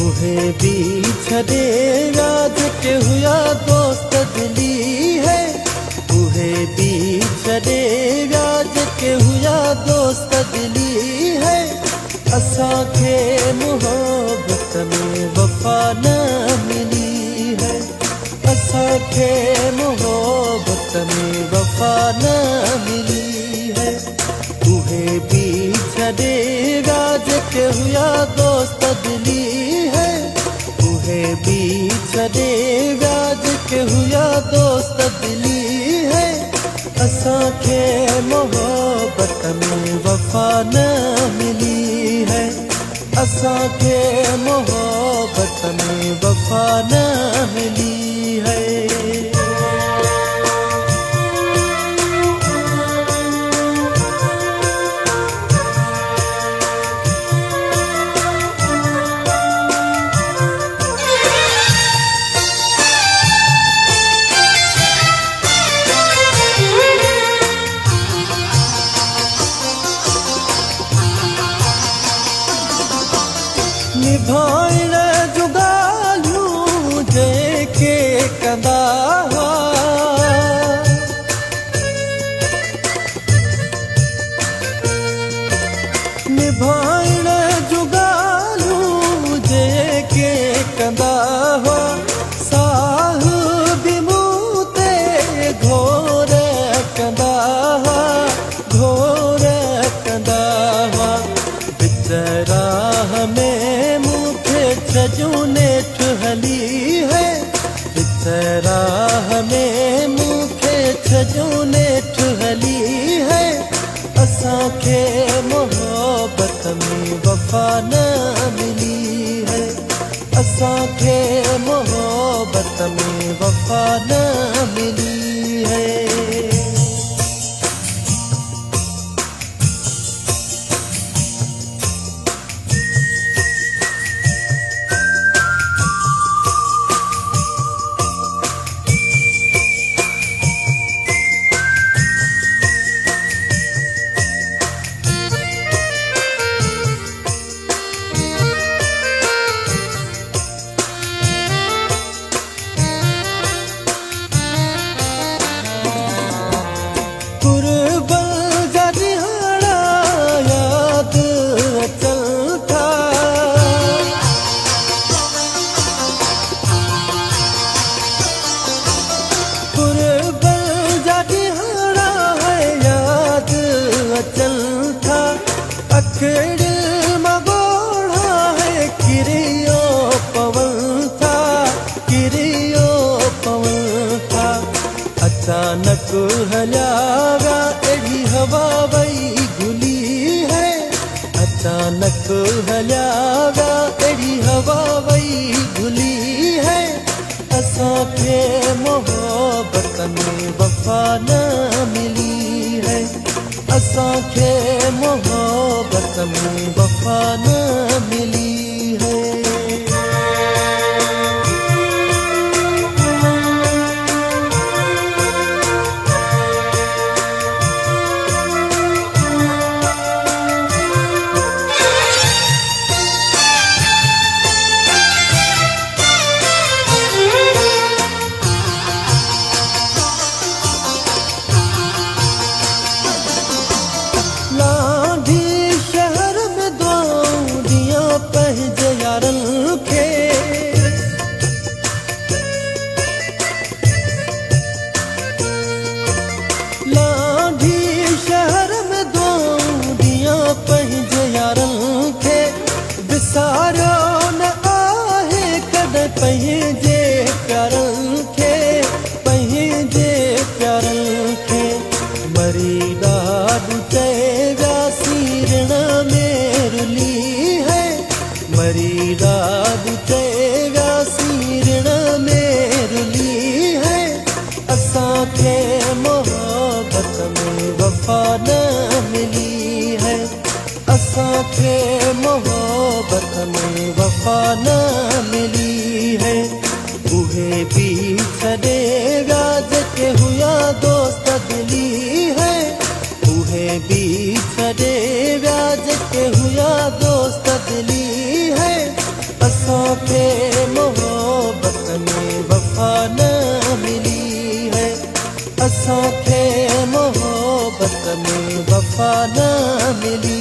उहे भी छॾे राज के हुआ दोस्त दिली है। उहे भी छॾे राज के हुआ दोस्त दिली है। असांखे मोहब्बत में वफा न मिली है। असांखे मोहब्बत में वफा न मिली है। उहे भी छॾे राज के हुआ दोस्त दिली है। उहे भी छॾे राज के हुआ दोस्त दिली है। असांखे मोहब्बत में वफा न मिली है। असांखे मोहब्बत में वफा न मिली है। निभाइण जूं ॻाल्हियूं जेके कंदा हुआ। निभाइण जूं ॻाल्हियूं जेके कंदा हुआ। साह बि मूं ते घोर कंदा हुआ। घोर कंदा हुआ। विच राह में छजूं नेठ हली है। विच राह में मूंखे छजूं नेठ हली है। असांखे मोहब्बत में वफा न मिली है। असांखे मोहब्बत में वफा न मिली है। अखड़ मगोड़ा है किरियो पवन था। किरियो पवन था। अचानक हलियागा एड़ी हवा वही घुली है। अचानक हलियागा एड़ी हवा वही घुली है। असांखे मोहब्बत में वफा न मिली है। असांखे मोहब्बत में वफा न मिली है। विसारियो न आहे कॾहिं पंहिंजे प्यारनि खे। पंहिंजे प्यारनि खे मरी ॾाढो चए वियासीं ऋण में रुली है। मरी ॾाढो चए वियासीं ऋण में रुली है। असांखे मोहब्बत में वफा न मिली है। असांखे मोहब्बत में वफा न मिली है। उहे भी छॾे राज के हुआ दोस्त दिली है। उहे भी छॾे राज के हुआ दोस्त दिली है। असांखे मोहब्बत में वफ़ा न मिली है, असांखे मोहब्बत में वफ़ा न मिली